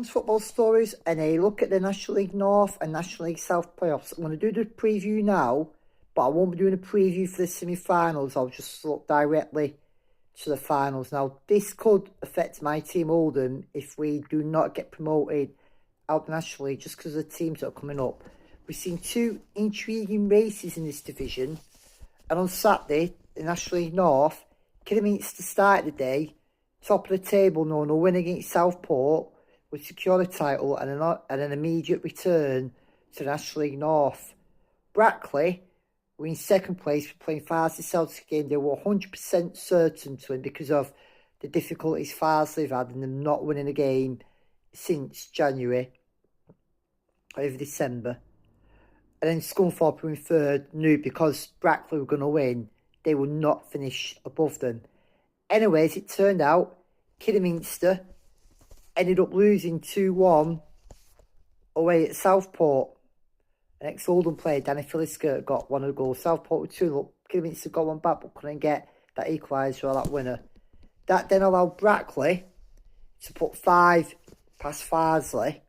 Football stories and a look at the National League North and National League South playoffs. I'm going to do the preview now, but I won't be doing a preview for the semi-finals. I'll just look directly to the finals. Now, this could affect my team Oldham if we do not get promoted out nationally, just because of the teams that are coming up. We've seen two intriguing races in this division, and on Saturday, the National League North, Kidderminster started the day, top of the table, no win against Southport, would secure the title and an immediate return to the National League North. Brackley were in second place for playing Farsley Celtic game. They were 100% certain to win because of the difficulties Farsley have had and them not winning a game since January, over December. And then Scunthorpe were in third, knew because Brackley were going to win, they would not finish above them. Anyways, it turned out Kidderminster ended up losing 2-1 away at Southport. An ex-Oldham player, Danny Phillisker, got one of the goals. Southport were 2-0. Kidderminster got one back but couldn't get that equaliser or that winner. That then allowed Brackley to put 5 past Farsley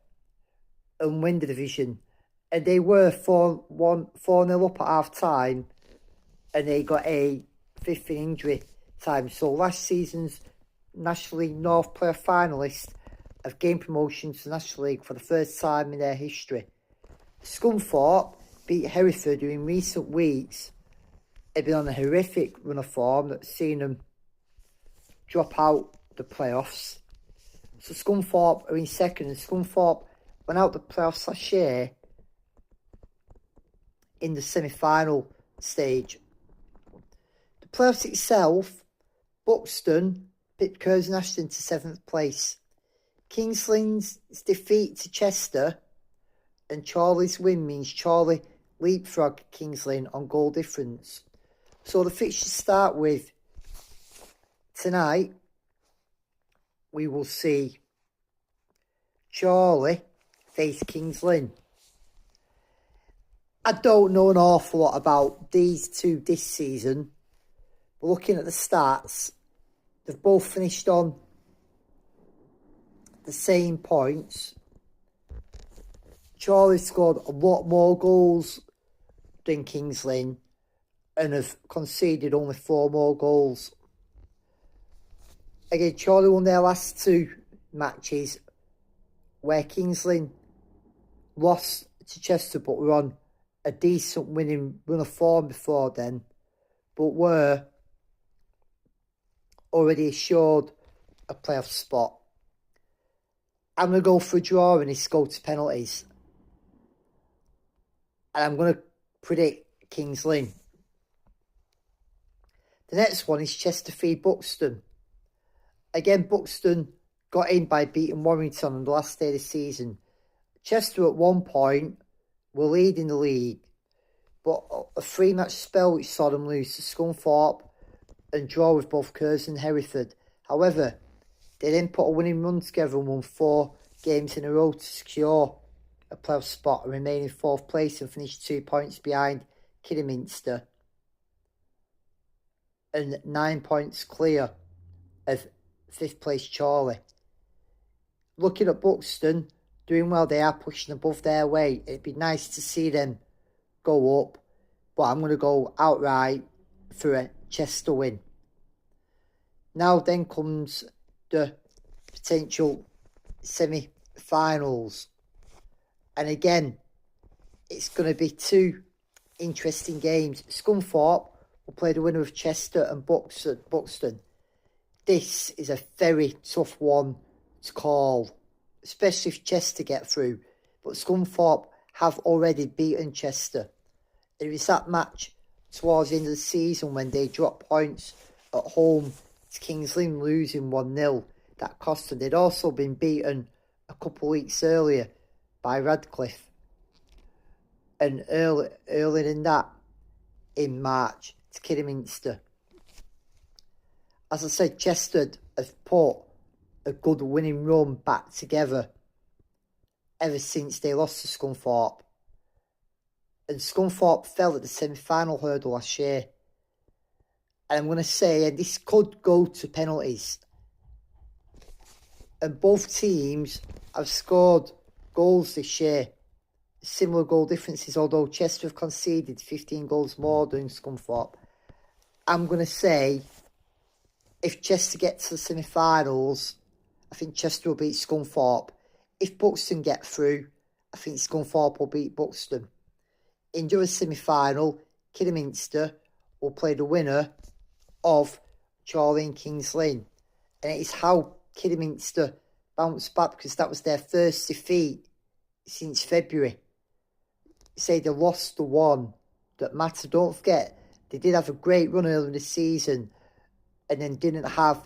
and win the division. And they were 4-0 up at half-time, and they got a 5th in injury time. So last season's National League North player finalists have gained promotion to the National League for the first time in their history. Scunthorpe beat Hereford, who in recent weeks had been on a horrific run of form that's seen them drop out the playoffs. So Scunthorpe are in second, and Scunthorpe went out the playoffs last year in the semi-final stage. The playoffs itself, Buxton pipped Curzon Ashton to 7th place. Kings Lynn's defeat to Chester and Charlie's win means Charlie leapfrog Kings Lynn on goal difference. So the fixtures start with tonight. We will see Charlie face Kings Lynn. I don't know an awful lot about these two this season, but looking at the stats, they've both finished on the same points. Charlie scored a lot more goals than Kings Lynn and have conceded only 4 more goals. Again, Charlie won their last 2 matches where Kings Lynn lost to Chester but were on a decent winning run of form before then, but were already assured a playoff spot. I'm going to go for a draw and it's go to penalties. And I'm going to predict Kings Lynn. The next one is Chesterfield Buxton. Again, Buxton got in by beating Warrington on the last day of the season. Chester at one point were leading the league, but a 3-match spell which saw them lose to Scunthorpe and draw with both Curzon and Hereford. However, they then put a winning run together and won 4 games in a row to secure a playoff spot and remain in 4th place and finish 2 points behind Kidderminster and 9 points clear of 5th place Charlie. Looking at Buxton, doing well, they are pushing above their weight. It'd be nice to see them go up, but I'm going to go outright for a Chester win. Now then comes the potential semi-finals. And again, it's going to be 2 interesting games. Scunthorpe will play the winner of Chester and Buxton. This is a very tough one to call, especially if Chester get through. But Scunthorpe have already beaten Chester. It was that match towards the end of the season when they dropped points at home to Kings Lynn, losing 1-0. That cost them. They'd also been beaten a couple of weeks earlier by Radcliffe. And earlier than that, in March, to Kidderminster. As I said, Chester have put a good winning run back together ever since they lost to Scunthorpe. And Scunthorpe fell at the semi-final hurdle last year. And I'm going to say this could go to penalties. And both teams have scored goals this year. Similar goal differences, although Chester have conceded 15 goals more than Scunthorpe. I'm going to say, if Chester get to the semi-finals, I think Chester will beat Scunthorpe. If Buxton get through, I think Scunthorpe will beat Buxton. In the semi-final, Kidderminster will play the winner of Chorley and Kings Lynn. And it is how Kidderminster bounced back, because that was their first defeat since February. Say they lost the one that mattered. Don't forget, they did have a great run earlier in the season and then didn't have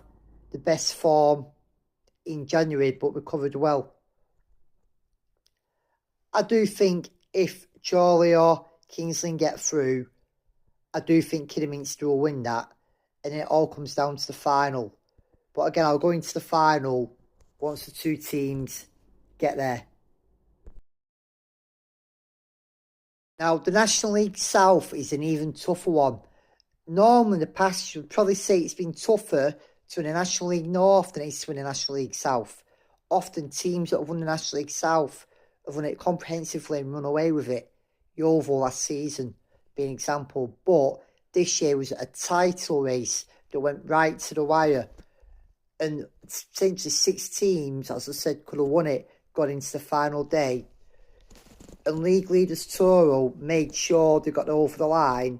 the best form in January, but recovered well. I do think if Chorley or Kings Lynn get through, I do think Kidderminster will win that, and it all comes down to the final. But again, I'll go into the final once the two teams get there. Now, the National League South is an even tougher one. Normally, in the past, you would probably say it's been tougher to win the National League North than it is to win the National League South. Often, teams that have won the National League South have won it comprehensively and run away with it. Yeovil last season being an example. But this year was a title race that went right to the wire. And essentially 6 teams, as I said, could have won it, got into the final day. And league leaders Truro made sure they got over the line.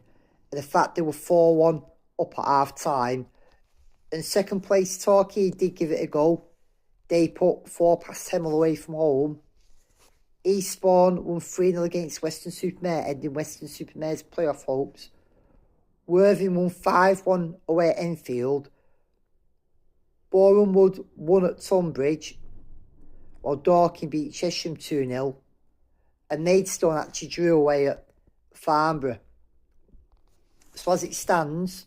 And the fact they were 4-1 up at half time. And second place Torquay did give it a go. They put 4 past Hemel away from home. Eastbourne won 3-0 against Weston-super-Mare, ending Weston-super-Mare's playoff hopes. Worthing won 5-1 away at Enfield. Borough won at Tunbridge, while Dorking beat Chesham 2-0. And Maidstone actually drew away at Farnborough. So as it stands,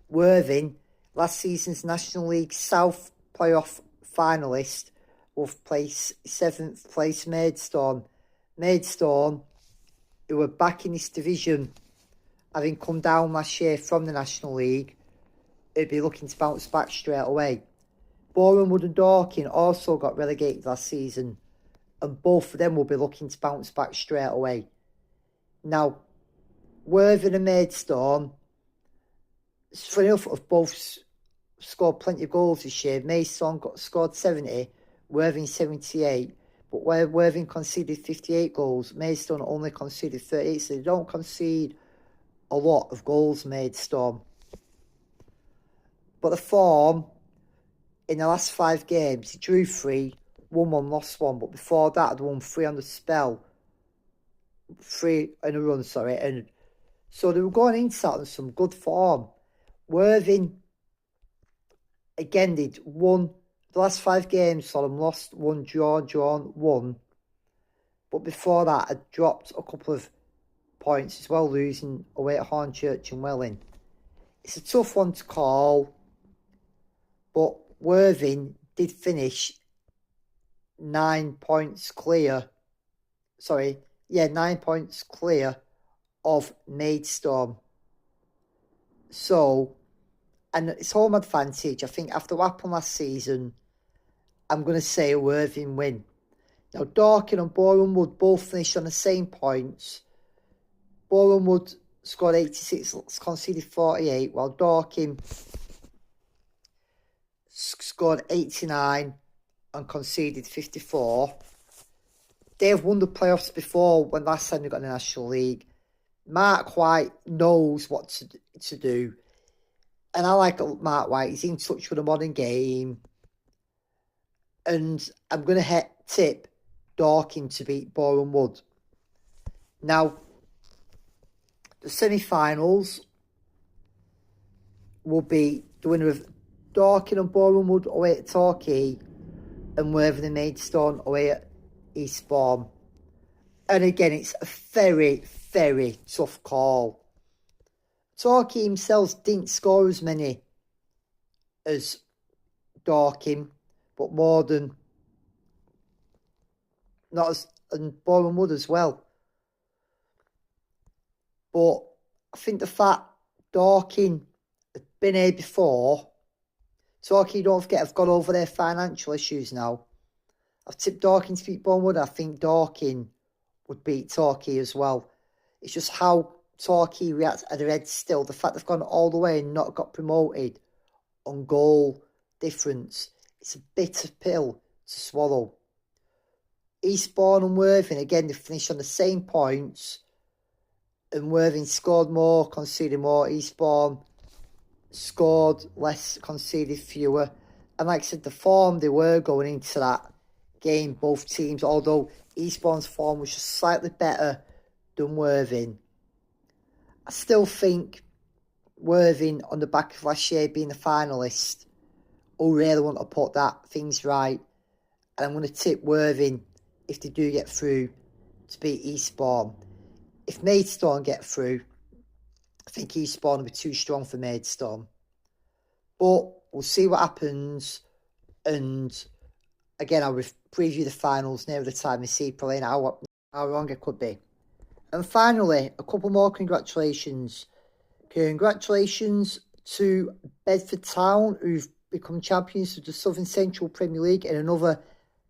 Worthing, last season's National League South playoff finalist, will place 7th place Maidstone. Maidstone, who were back in this division, having come down last year from the National League, would be looking to bounce back straight away. Borough and Dorking also got relegated last season, and both of them will be looking to bounce back straight away. Now, Worthing and Maidstone, funny enough, have both scored plenty of goals this year. Maidstone scored 70, Worthing 78, but where Worthing conceded 58 goals, Maidstone only conceded 38, so they don't concede a lot of goals, Maidstone. But the form, in the last 5 games, he drew 3, won 1, lost 1, but before that, they won 3 on the spell. 3 in a run, sorry. And so they were going into that in some good form. Worthing, again, they'd won the last 5 games, saw them lost 1, drawn 1. But before that, had dropped a couple of points as well, losing away at Hornchurch and Welling. It's a tough one to call, but Worthing did finish 9 points clear. 9 points clear of Maidstone. So, and it's home advantage. I think after what happened last season, I'm going to say a Worthing win. Now, Dorking and Borough both finished on the same points. Borough scored 86, conceded 48, while Dorking scored 89 and conceded 54. They have won the playoffs before when last time they got in the National League. Mark White knows what to do. And I like Mark White. He's in touch with the modern game. And I'm going to tip Dorking to beat Borough Wood. Now, the semi-finals will be the winner of Dorking and Borough Wood away at Torquay and Worthing and Maidstone away at Eastbourne. And again, it's a very, very tough call. Torquay themselves didn't score as many as Dorking, but more than and Borough Wood as well. But I think the fact Dorking have been here before, Torquay, don't forget, have got over their financial issues now. I've tipped Dorking to beat Bournemouth. I think Dorking would beat Torquay as well. It's just how Torquay reacts at their head still. The fact they've gone all the way and not got promoted on goal difference. It's a bitter pill to swallow. Eastbourne and Worthing, again, they finished on the same points. And Worthing scored more, conceded more. Eastbourne scored less, conceded fewer. And like I said, the form they were going into that game, both teams, although Eastbourne's form was just slightly better than Worthing, I still think Worthing, on the back of last year being a finalist, will really want to put that things right. And I'm going to tip Worthing, if they do get through, to beat Eastbourne. If Maidstone get through, I think Eastbourne will be too strong for Maidstone. But we'll see what happens. And again, I'll preview the finals near the time we see probably how wrong it could be. And finally, a couple more congratulations. Congratulations to Bedford Town, who've become champions of the Southern Central Premier League in another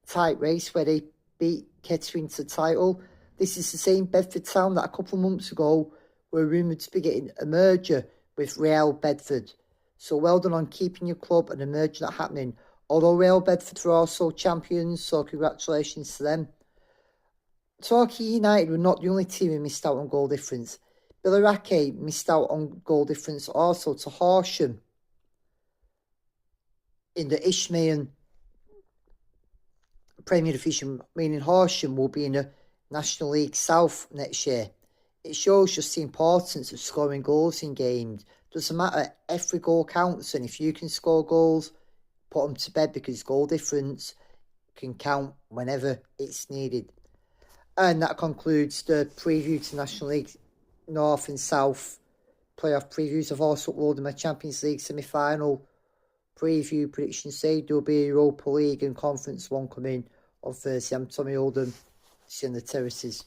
tight race where they beat Kettering to the title. This is the same Bedford Town that a couple of months ago were rumoured to be getting a merger with Real Bedford. So well done on keeping your club and a merger not happening. Although Real Bedford were also champions, so congratulations to them. Torquay United were not the only team who missed out on goal difference. Borough missed out on goal difference also to Horsham in the Isthmian Premier Division, meaning Horsham will be in the National League South next year. It shows just the importance of scoring goals in games. Doesn't matter, every goal counts, and if you can score goals, put them to bed, because goal difference can count whenever it's needed. And that concludes the preview to National League North and South playoff previews. I've also uploaded my Champions League semi-final preview predictions. Say there'll be Europa League and Conference 1 coming on Thursday. I'm Tommy Oldham. See you on the terraces.